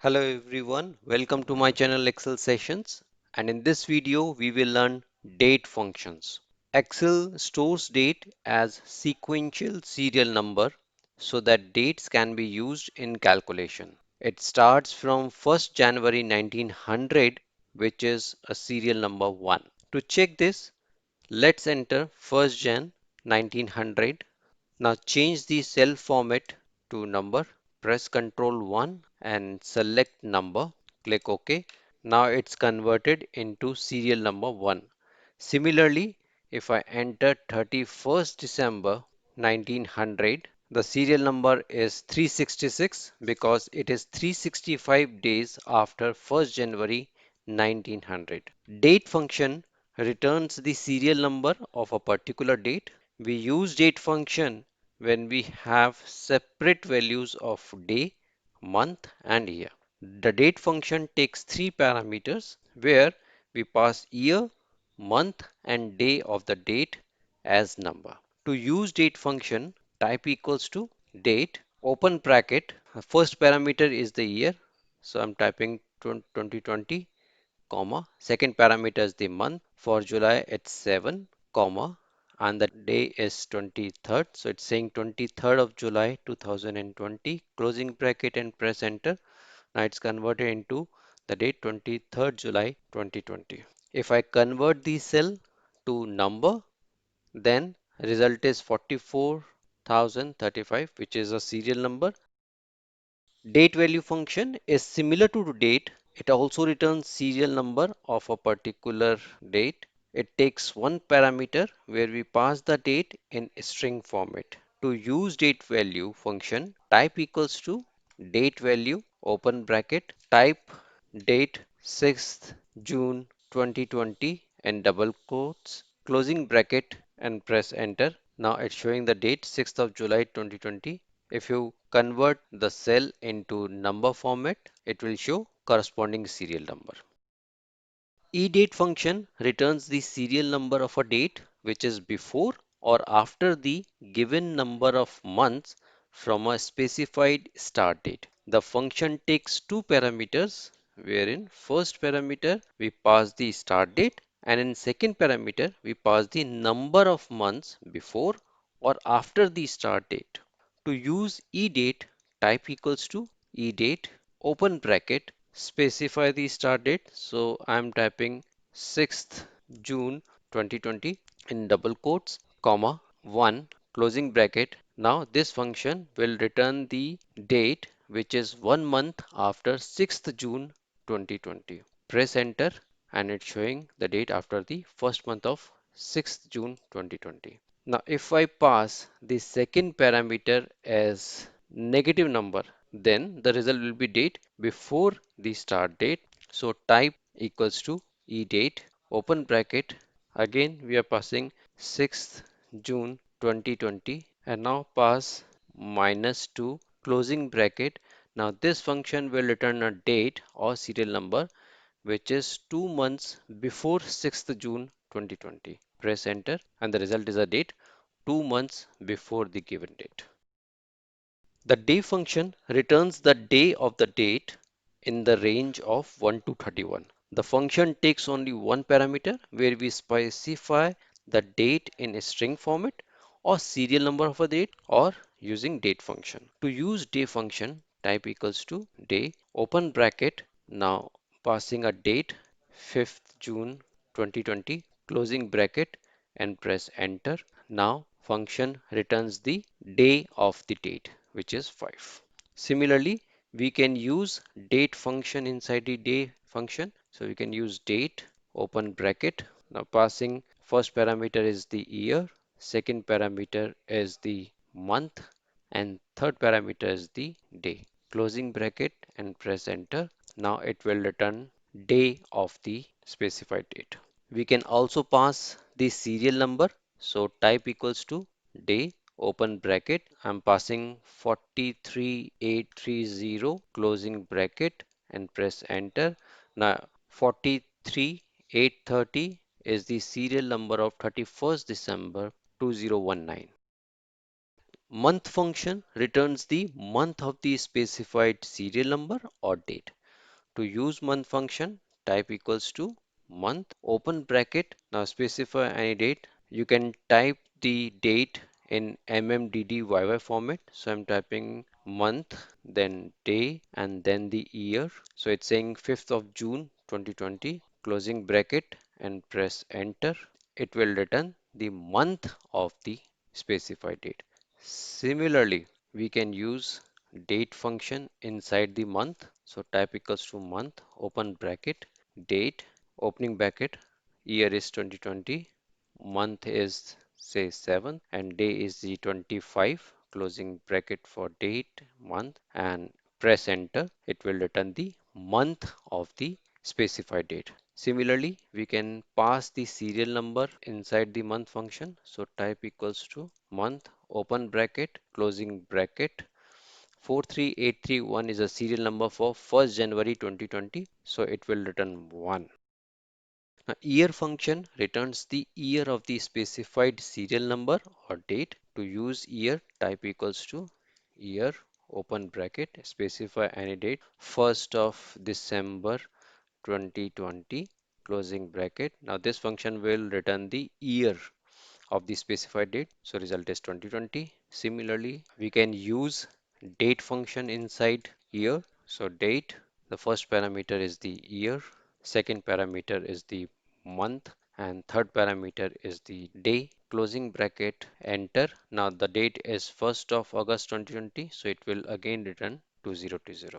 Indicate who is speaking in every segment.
Speaker 1: Hello everyone, welcome to my channel Excel Sessions, and in this video we will learn date functions. Excel stores date as sequential serial number so that dates can be used in calculation. It starts from 1st January 1900, which is a serial number 1. To check this, let's enter 1st Jan 1900. Now change the cell format to number. Press Ctrl 1 and select number. Click OK. Now it's converted into serial number 1. Similarly, if I enter 31st December 1900, the serial number is 366 because it is 365 days after 1st January 1900. Date function returns the serial number of a particular date. We use date function when we have separate values of day, month and year. The date function takes three parameters where we pass year, month and day of the date as number. To use date function, type equals to date, open bracket. First parameter is the year, so I'm typing 2020, comma. Second parameter is the month. For July, it's 7, comma. And the day is 23rd. So it's saying 23rd of July 2020, closing bracket and press enter. Now it's converted into the date 23rd July 2020. If I convert the cell to number, then result is 44,035, which is a serial number. Date value function is similar to date. It also returns serial number of a particular date. It takes one parameter where we pass the date in string format. To use date value function, type equals to date value, open bracket, type date 6th June 2020 in double quotes, closing bracket and press enter. Now it's showing the date 6th of July 2020. If you convert the cell into number format, it will show corresponding serial number. EDate function returns the serial number of a date which is before or after the given number of months from a specified start date. The function takes two parameters, wherein first parameter we pass the start date and in second parameter we pass the number of months before or after the start date. To use EDate, type equals to EDate, open bracket, specify the start date. So I'm typing 6th June 2020 in double quotes, comma 1, closing bracket. Now this function will return the date which is 1 month after 6th June 2020. Press enter and it's showing the date after the first month of 6th June 2020. Now, if I pass the second parameter as negative number, then the result will be date before the start date. So type equals to edate, open bracket. Again, we are passing 6th June 2020 and now pass -2, closing bracket. Now this function will return a date or serial number which is 2 months before 6th June 2020. Press enter and the result is a date 2 months before the given date. The day function returns the day of the date in the range of 1 to 31. The function takes only one parameter where we specify the date in a string format or serial number of a date or using date function. To use day function, type equals to day, open bracket, now passing a date 5th June 2020, closing bracket and press enter. Now function returns the day of the date, which is 5. Similarly, we can use date function inside the day function. So we can use date, open bracket. Now passing first parameter is the year, second parameter is the month, and third parameter is the day. Closing bracket and press enter. Now it will return day of the specified date. We can also pass the serial number. So type equals to day, open bracket. I'm passing 43830, closing bracket and press enter. Now 43830 is the serial number of 31st December 2019. Month function returns the month of the specified serial number or date. To use month function, type equals to month, open bracket. Now specify any date. You can type the date in MMDDYY format. So I'm typing month, then day, and then the year. So it's saying 5th of June 2020, closing bracket and press enter. It will return the month of the specified date. Similarly, we can use date function inside the month. So type equals to month, open bracket, date, opening bracket, year is 2020, month is say 7, and day is the 25, closing bracket for date, month, and press enter. It will return the month of the specified date. Similarly, we can pass the serial number inside the month function. So type equals to month, open bracket, closing bracket. 43831 is a serial number for 1st January 2020, so it will return 1. Now, year function returns the year of the specified serial number or date. To use year, type equals to year, open bracket, specify any date, 1st of December 2020, closing bracket. Now, this function will return the year of the specified date. So result is 2020. Similarly, we can use date function inside year. So date, the first parameter is the year, second parameter is the month, and third parameter is the day. Closing bracket, enter. Now the date is 1st of August 2020, so it will again return 2020.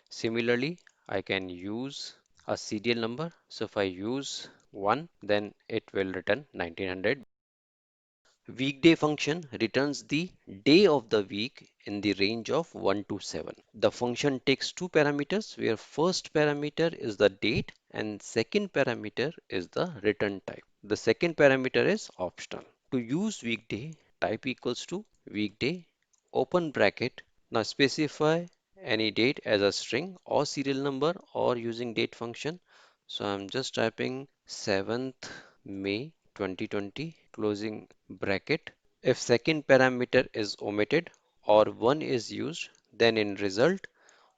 Speaker 1: Similarly, I can use a serial number. So if I use 1, then it will return 1900. Weekday function returns the day of the week in the range of 1 to 7. The function takes two parameters where first parameter is the date and second parameter is the return type. The second parameter is optional. To use weekday, type equals to weekday, open bracket. Now specify any date as a string or serial number or using date function. So I'm just typing 7th May 2020, closing bracket. If second parameter is omitted or 1 is used, then in result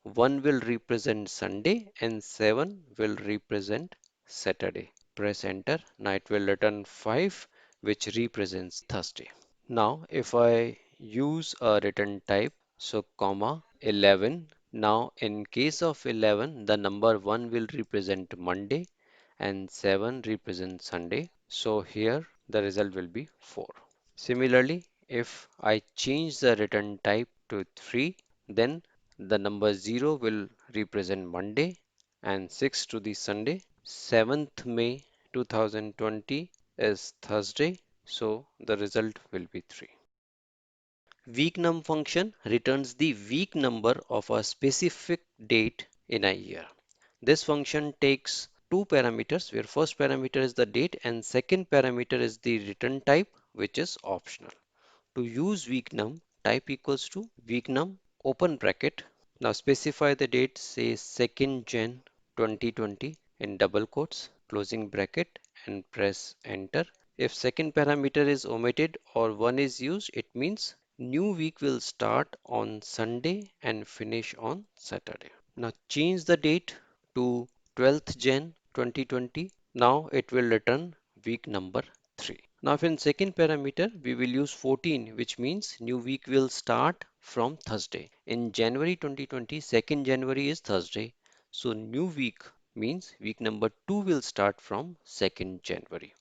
Speaker 1: 1 will represent Sunday and 7 will represent Saturday. Press enter. Now it will return 5, which represents Thursday. Now if I use a return type, so comma 11. Now in case of 11, the number 1 will represent Monday and 7 represents Sunday. So here the result will be 4. Similarly, if I change the return type to 3, then the number 0 will represent Monday and 6 to the Sunday. 7th May 2020 is Thursday, so the result will be 3. Weeknum function returns the week number of a specific date in a year. This function takes two parameters where first parameter is the date and second parameter is the return type, which is optional. To use weeknum, type equals to weeknum, open bracket. Now specify the date, say 2nd Jan 2020 in double quotes, closing bracket, and press enter. If second parameter is omitted or 1 is used, it means new week will start on Sunday and finish on Saturday. Now change the date to 12th Jan 2020. Now it will return week number 3. Now if in second parameter we will use 14, which means new week will start from Thursday. In January 2020, 2nd January is Thursday. So new week means week number 2 will start from 2nd January.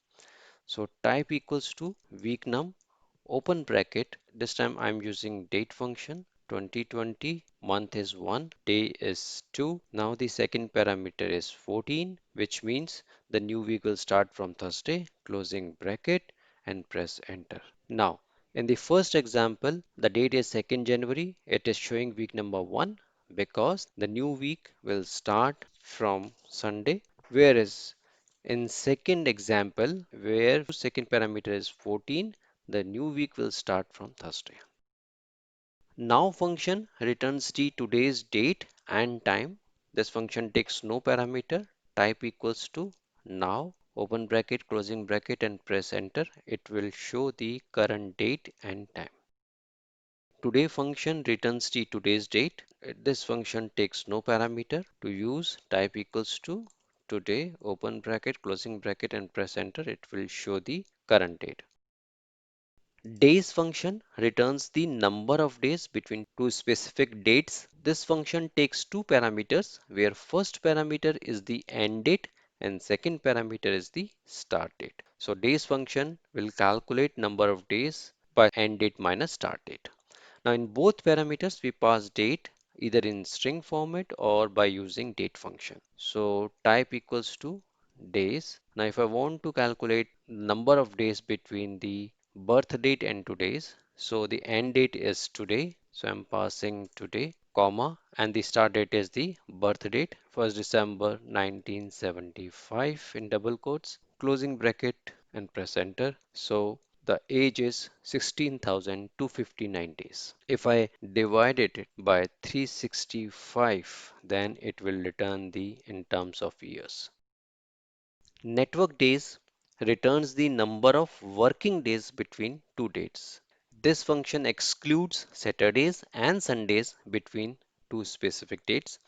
Speaker 1: So type equals to week num, open bracket. This time I'm using date function. 2020, month is 1, day is 2. Now the second parameter is 14, which means the new week will start from Thursday, closing bracket, and press enter. Now, in the first example, the date is 2nd January. It is showing week number 1 because the new week will start from Sunday, whereas in second example, where second parameter is 14, the new week will start from Thursday. Now function returns the today's date and time. This function takes no parameter. Type equals to now, open bracket, closing bracket, and press enter. It will show the current date and time. Today function returns the today's date. This function takes no parameter. To use, type equals to today, open bracket, closing bracket, and press enter. It will show the current date. Days function returns the number of days between two specific dates. This function takes two parameters, where first parameter is the end date and second parameter is the start date. So days function will calculate number of days by end date minus start date. Now in both parameters we pass date either in string format or by using date function. So type equals to days. Now if I want to calculate number of days between the birth date and today's, so the end date is today, so I'm passing today, comma, and the start date is the birth date, 1st December 1975 in double quotes, closing bracket and press enter. So the age is 16,259 days. If I divided it by 365, then it will return the in terms of years. Network days returns the number of working days between two dates. This function excludes Saturdays and Sundays between two specific dates.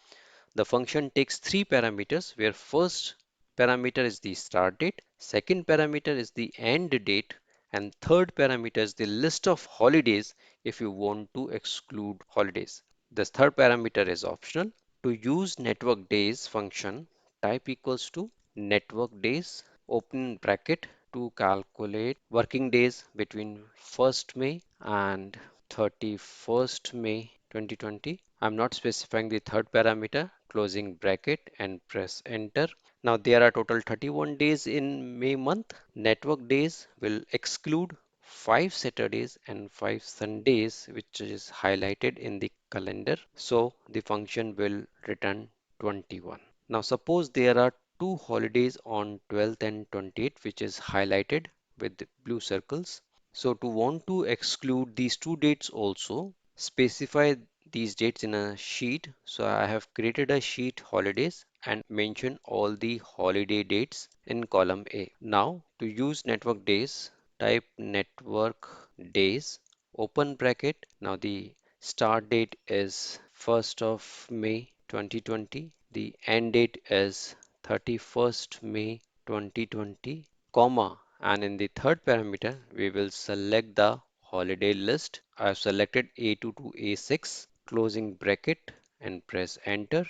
Speaker 1: The function takes three parameters, where first parameter is the start date, second parameter is the end date, and third parameter is the list of holidays if you want to exclude holidays. This third parameter is optional. To use network days function, type equals to network days, open bracket, to calculate working days between 1st May and 31st May 2020. I'm not specifying the third parameter, closing bracket and press enter. Now there are total 31 days in May month. Network days will exclude 5 Saturdays and 5 Sundays, which is highlighted in the calendar. So the function will return 21. Now suppose there are two holidays on 12th and 28th, which is highlighted with the blue circles. So to want to exclude these two dates also, specify these dates in a sheet. So I have created a sheet holidays and mention all the holiday dates in column A. Now to use network days, type network days, open bracket. Now the start date is 1st of May 2020. The end date is 31st May 2020, comma, and in the third parameter we will select the holiday list. I have selected A2 to A6, closing bracket and press enter.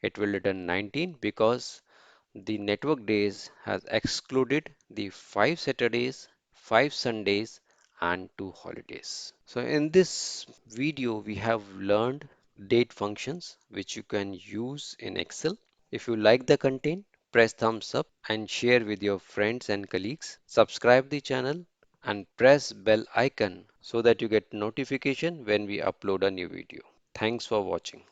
Speaker 1: It will return 19 because the network days has excluded the 5 Saturdays, 5 Sundays, and 2 holidays. So in this video we have learned date functions which you can use in Excel. If you like the content, press thumbs up and share with your friends and colleagues. Subscribe the channel and press bell icon so that you get notification when we upload a new video. Thanks for watching.